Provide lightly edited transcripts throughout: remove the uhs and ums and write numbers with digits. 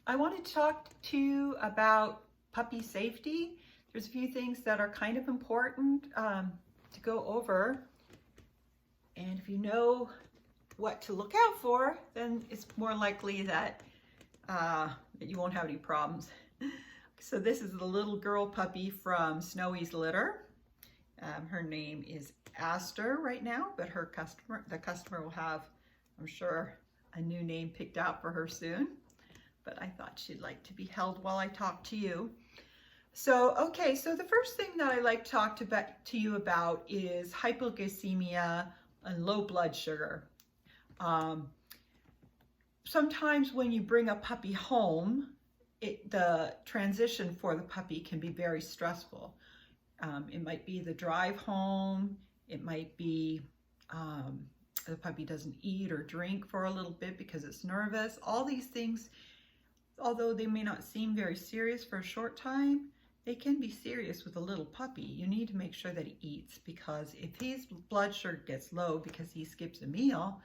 I wanted to talk to you about puppy safety. There's a few things that are kind of important to go over. And if you know what to look out for, then it's more likely that you won't have any problems. So this is the little girl puppy from Snowy's litter. Her name is Aster right now, but the customer will have, I'm sure, a new name picked out for her soon. But I thought she'd like to be held while I talk to you. So, okay, so the first thing that I like to talk to you about is hypoglycemia and low blood sugar. Sometimes when you bring a puppy home, the transition for the puppy can be very stressful. It might be the drive home, it might be the puppy doesn't eat or drink for a little bit because it's nervous. All these things, although they may not seem very serious for a short time, they can be serious with a little puppy. You need to make sure that he eats, because if his blood sugar gets low because he skips a meal,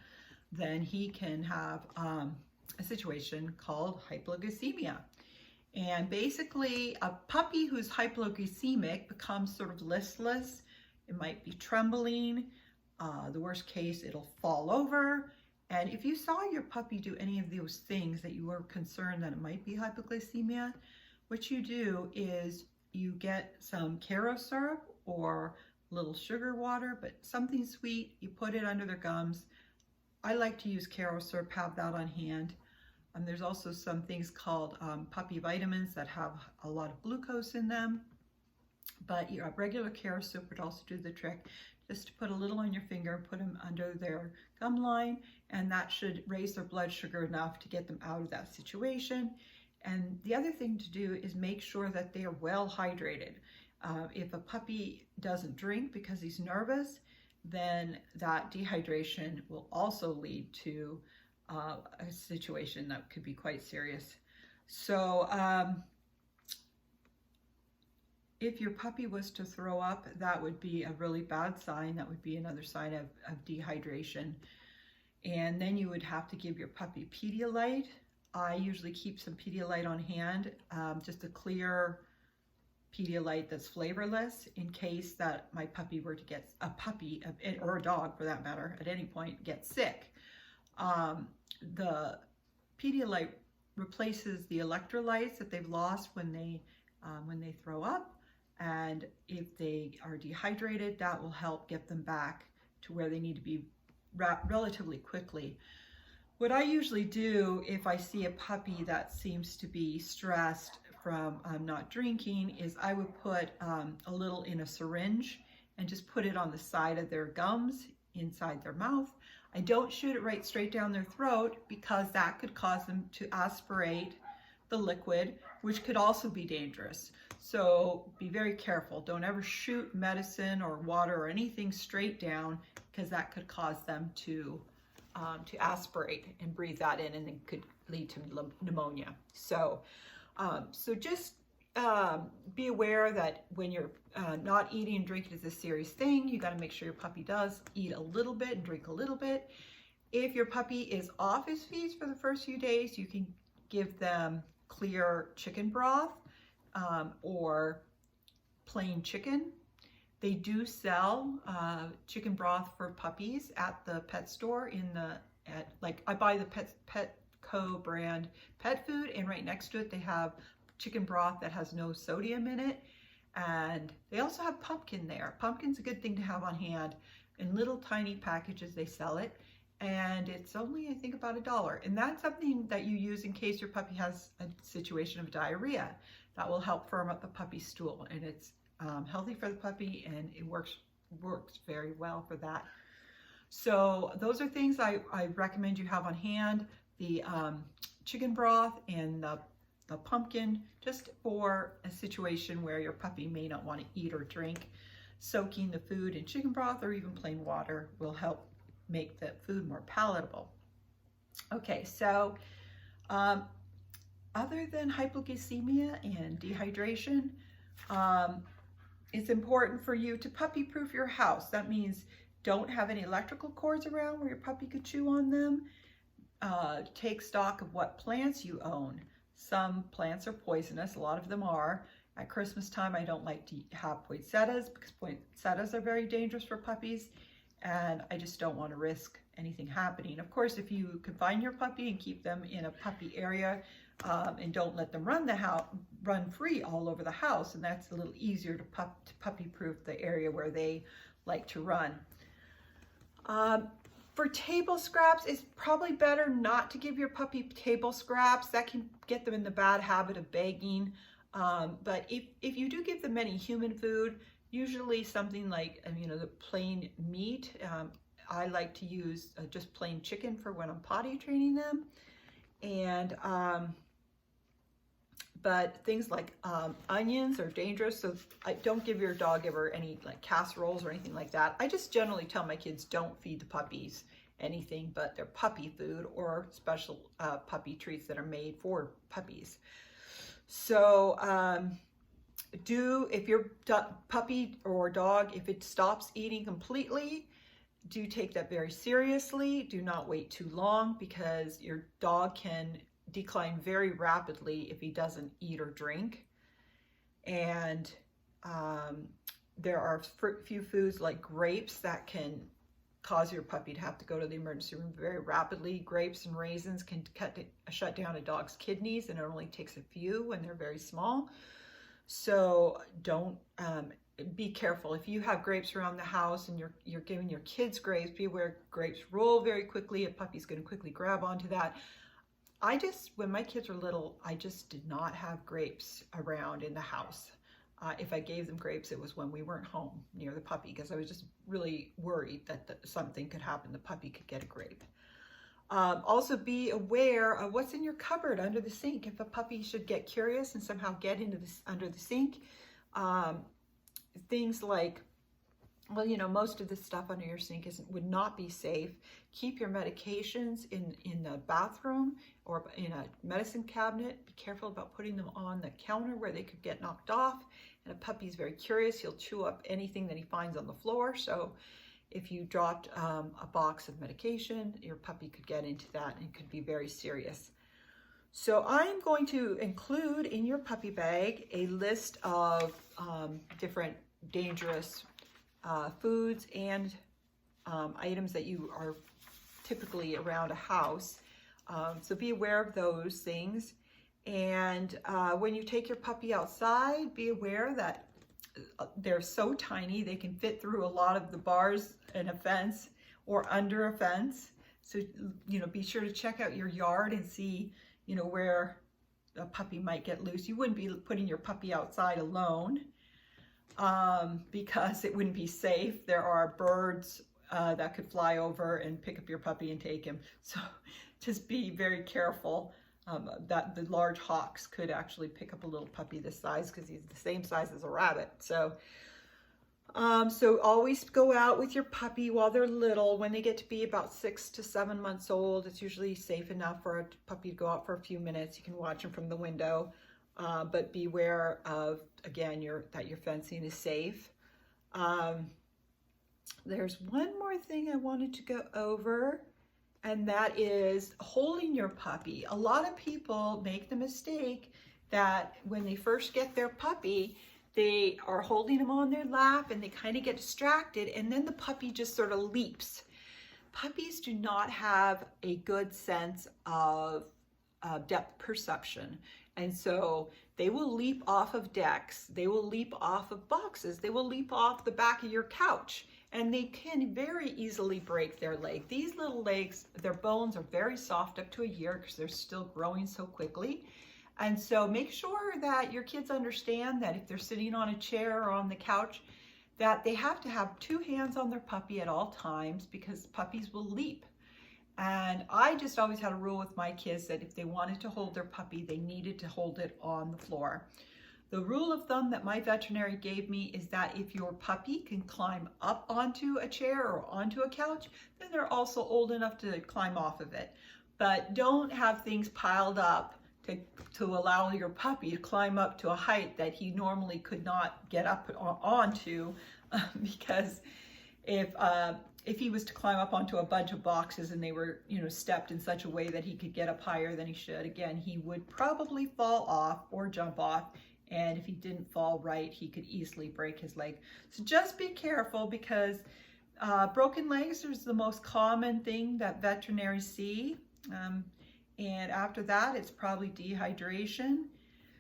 then he can have a situation called hypoglycemia. And basically, a puppy who's hypoglycemic becomes sort of listless. It might be trembling. The worst case, it'll fall over. And if you saw your puppy do any of those things that you were concerned that it might be hypoglycemia, what you do is you get some Caro syrup or a little sugar water, but something sweet, you put it under their gums. I like to use Caro syrup, have that on hand. There's also some things called puppy vitamins that have a lot of glucose in them, but your regular Caro syrup would also do the trick. Just to put a little on your finger, put them under their gum line, and that should raise their blood sugar enough to get them out of that situation. And the other thing to do is make sure that they are well hydrated. If a puppy doesn't drink because he's nervous, then that dehydration will also lead to a situation that could be quite serious. So if your puppy was to throw up, that would be a really bad sign. That would be another sign of dehydration. And then you would have to give your puppy Pedialyte. I usually keep some Pedialyte on hand, just a clear Pedialyte that's flavorless, in case that my puppy were to get, or a dog for that matter, at any point get sick. The Pedialyte replaces the electrolytes that they've lost when they throw up. And if they are dehydrated, that will help get them back to where they need to be relatively quickly. What I usually do if I see a puppy that seems to be stressed from not drinking is I would put a little in a syringe and just put it on the side of their gums, inside their mouth. I don't shoot it right straight down their throat, because that could cause them to aspirate the liquid, which could also be dangerous. So be very careful. Don't ever shoot medicine or water or anything straight down, because that could cause them to aspirate and breathe that in, and it could lead to pneumonia. So just be aware that when you're not eating and drinking is a serious thing. You got to make sure your puppy does eat a little bit and drink a little bit. If your puppy is off his feeds for the first few days, you can give them clear chicken broth or plain chicken. They do sell chicken broth for puppies at the pet store. I buy the Petco brand pet food, and right next to it they have chicken broth that has no sodium in it. And they also have pumpkin there. Pumpkin's a good thing to have on hand. In little tiny packages they sell it, and it's only, I think, about $1. And that's something that you use in case your puppy has a situation of diarrhea. That will help firm up the puppy's stool, and it's healthy for the puppy, and it works very well for that. So those are things I recommend you have on hand: the chicken broth and the pumpkin, just for a situation where your puppy may not want to eat or drink. Soaking the food in chicken broth or even plain water will help make the food more palatable. Okay, so other than hypoglycemia and dehydration, it's important for you to puppy proof your house. That means don't have any electrical cords around where your puppy could chew on them. Take stock of what plants you own. Some plants are poisonous, a lot of them are. At Christmas time, I don't like to have poinsettias because poinsettias are very dangerous for puppies, and I just don't want to risk anything happening. Of course, if you confine your puppy and keep them in a puppy area and don't let them run free all over the house, and that's a little easier to puppy-proof the area where they like to run. For table scraps, it's probably better not to give your puppy table scraps. That can get them in the bad habit of begging. But if you do give them any human food, usually something like, the plain meat, I like to use just plain chicken for when I'm potty training them. And, but things like onions are dangerous, so I don't give your dog ever any like casseroles or anything like that. I just generally tell my kids don't feed the puppies anything but their puppy food or special puppy treats that are made for puppies. So if your puppy or dog, if it stops eating completely, do take that very seriously. Do not wait too long because your dog can decline very rapidly if he doesn't eat or drink. And there are few foods like grapes that can cause your puppy to have to go to the emergency room very rapidly. Grapes and raisins can shut down a dog's kidneys, and it only takes a few when they're very small. So don't be careful. If you have grapes around the house and you're giving your kids grapes, be aware grapes roll very quickly. A puppy's going to quickly grab onto that. When my kids were little, I just did not have grapes around in the house. If I gave them grapes, it was when we weren't home near the puppy, because I was just really worried that something could happen. The puppy could get a grape. Also be aware of what's in your cupboard under the sink. If a puppy should get curious and somehow get into under the sink, things like, most of the stuff under your sink would not be safe. Keep your medications in the bathroom or in a medicine cabinet. Be careful about putting them on the counter where they could get knocked off. And a puppy's very curious. He'll chew up anything that he finds on the floor. So if you dropped a box of medication, your puppy could get into that and it could be very serious. So I'm going to include in your puppy bag a list of different dangerous foods and items that you are typically around a house. So be aware of those things. And when you take your puppy outside, be aware that they're so tiny, they can fit through a lot of the bars in a fence or under a fence. So, be sure to check out your yard and see, where a puppy might get loose. You wouldn't be putting your puppy outside alone because it wouldn't be safe. There are birds that could fly over and pick up your puppy and take him. So just be very careful that the large hawks could actually pick up a little puppy this size because he's the same size as a rabbit. So always go out with your puppy while they're little. When they get to be about 6 to 7 months old, it's usually safe enough for a puppy to go out for a few minutes. You can watch him from the window, but beware of, again, that your fencing is safe. There's one more thing I wanted to go over, and that is holding your puppy. A lot of people make the mistake that when they first get their puppy, they are holding him on their lap and they kind of get distracted, and then the puppy just sort of leaps. Puppies do not have a good sense of depth perception. And so they will leap off of decks, they will leap off of boxes, they will leap off the back of your couch, and they can very easily break their leg. These little legs, their bones are very soft up to a year because they're still growing so quickly. And so make sure that your kids understand that if they're sitting on a chair or on the couch, that they have to have 2 hands on their puppy at all times because puppies will leap. And I just always had a rule with my kids that if they wanted to hold their puppy, they needed to hold it on the floor. The rule of thumb that my veterinary gave me is that if your puppy can climb up onto a chair or onto a couch, then they're also old enough to climb off of it. But don't have things piled up to allow your puppy to climb up to a height that he normally could not get up onto, because if if he was to climb up onto a bunch of boxes and they were, you know, stepped in such a way that he could get up higher than he should, again, he would probably fall off or jump off. And if he didn't fall right, he could easily break his leg. So just be careful, because broken legs is the most common thing that veterinarians see. And after that, it's probably dehydration.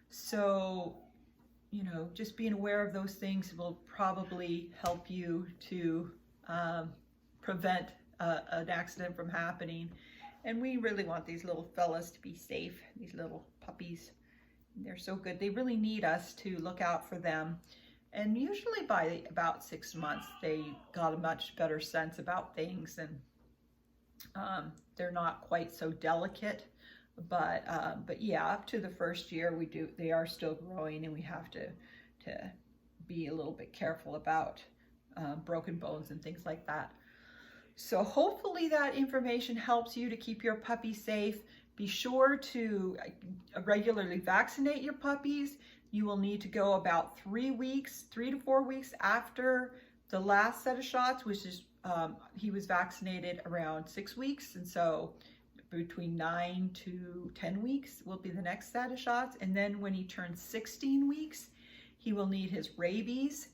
So, you know, just being aware of those things will probably help you to prevent an accident from happening. And we really want these little fellas to be safe, these little puppies. They're so good. They really need us to look out for them. And usually by about 6 months, they got a much better sense about things, and they're not quite so delicate. But yeah, up to the first year, they are still growing, and we have to be a little bit careful about broken bones and things like that. So hopefully that information helps you to keep your puppy safe. Be sure to regularly vaccinate your puppies. You will need to go about 3 to 4 weeks after the last set of shots, which is, he was vaccinated around 6 weeks. And so between 9 to 10 weeks will be the next set of shots. And then when he turns 16 weeks, he will need his rabies.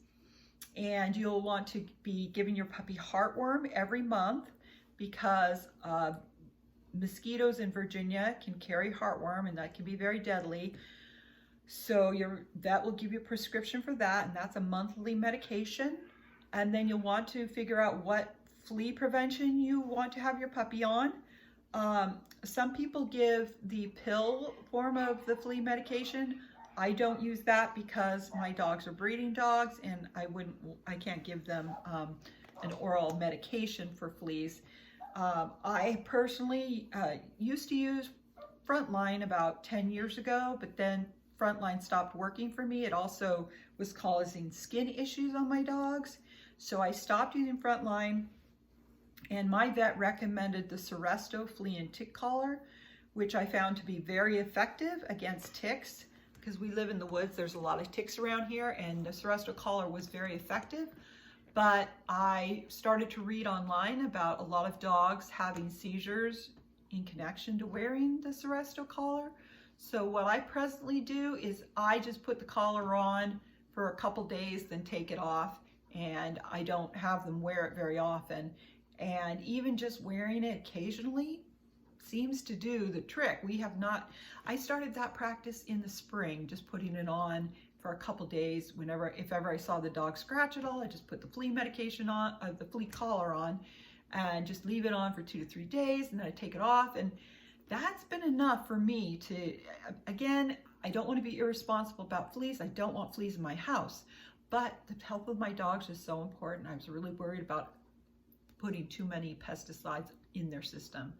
And you'll want to be giving your puppy heartworm every month, because mosquitoes in Virginia can carry heartworm, and that can be very deadly. So that will give you a prescription for that, and that's a monthly medication. And then you'll want to figure out what flea prevention you want to have your puppy on. Some people give the pill form of the flea medication. I don't use that because my dogs are breeding dogs, and I can't give them an oral medication for fleas. I personally used to use Frontline about 10 years ago, but then Frontline stopped working for me. It also was causing skin issues on my dogs. So I stopped using Frontline, and my vet recommended the Seresto flea and tick collar, which I found to be very effective against ticks, because we live in the woods. There's a lot of ticks around here, and the Seresto collar was very effective. But I started to read online about a lot of dogs having seizures in connection to wearing the Seresto collar. So what I presently do is I just put the collar on for a couple days, then take it off, and I don't have them wear it very often. And even just wearing it occasionally seems to do the trick. I started that practice in the spring, just putting it on for a couple days. If ever I saw the dog scratch at all, I just put the flea medication on, the flea collar on, and just leave it on for 2 to 3 days, and then I take it off. And that's been enough for me to, again, I don't want to be irresponsible about fleas. I don't want fleas in my house, but the health of my dogs is so important. I was really worried about putting too many pesticides in their system,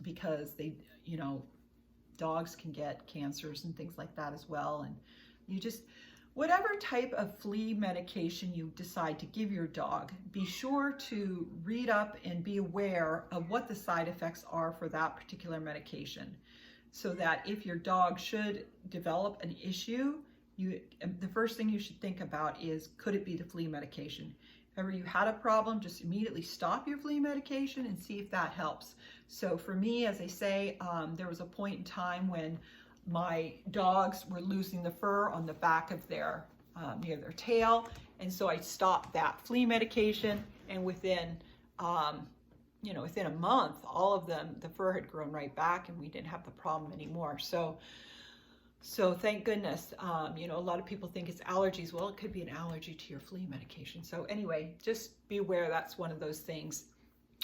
because they, dogs can get cancers and things like that as well. And whatever type of flea medication you decide to give your dog, be sure to read up and be aware of what the side effects are for that particular medication, so that if your dog should develop an issue, the first thing you should think about is, could it be the flea medication? If ever you had a problem, just immediately stop your flea medication and see if that helps. So for me, as I say, there was a point in time when my dogs were losing the fur on the back of their, near their tail. And so I stopped that flea medication, and within a month, all of them, the fur had grown right back, and we didn't have the problem anymore. So thank goodness. A lot of people think it's allergies. Well, it could be an allergy to your flea medication. So anyway, just be aware that's one of those things.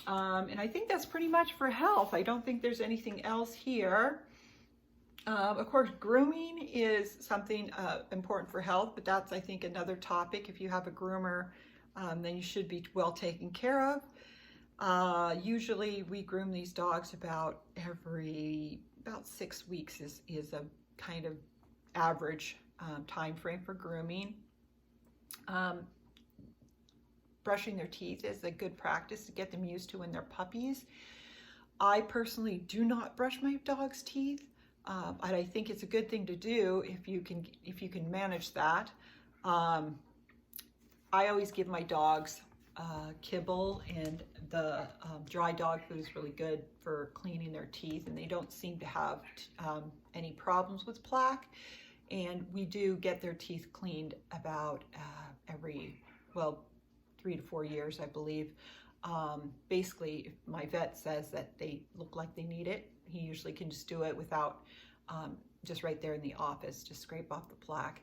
And I think that's pretty much for health. I don't think there's anything else here. Of course, grooming is something important for health, but that's, I think, another topic. If you have a groomer, then you should be well taken care of. Usually we groom these dogs about 6 weeks is a kind of average time frame for grooming. Brushing their teeth is a good practice to get them used to when they're puppies. I personally do not brush my dog's teeth. And I think it's a good thing to do if you can manage that. I always give my dogs kibble, and the dry dog food is really good for cleaning their teeth, and they don't seem to have any problems with plaque. And we do get their teeth cleaned about every, well, 3 to 4 years, I believe. Basically, if my vet says that they look like they need it, he usually can just do it without, just right there in the office, just scrape off the plaque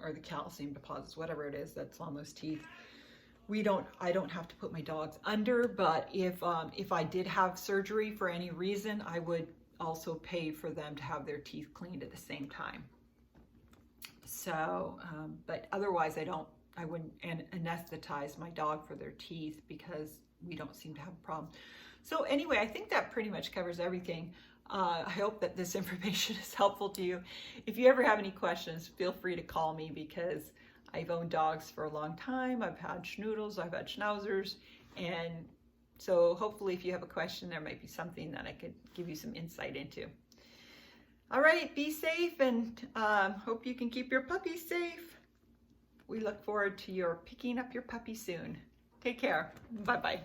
or the calcium deposits, whatever it is that's on those teeth. I don't have to put my dogs under, but if I did have surgery for any reason, I would also pay for them to have their teeth cleaned at the same time. So, but otherwise I wouldn't anesthetize my dog for their teeth because we don't seem to have a problem. So anyway, I think that pretty much covers everything. I hope that this information is helpful to you. If you ever have any questions, feel free to call me, because I've owned dogs for a long time. I've had schnoodles, I've had schnauzers, and so hopefully if you have a question, there might be something that I could give you some insight into. All right, be safe, and hope you can keep your puppies safe. We look forward to your picking up your puppy soon. Take care. Bye-bye.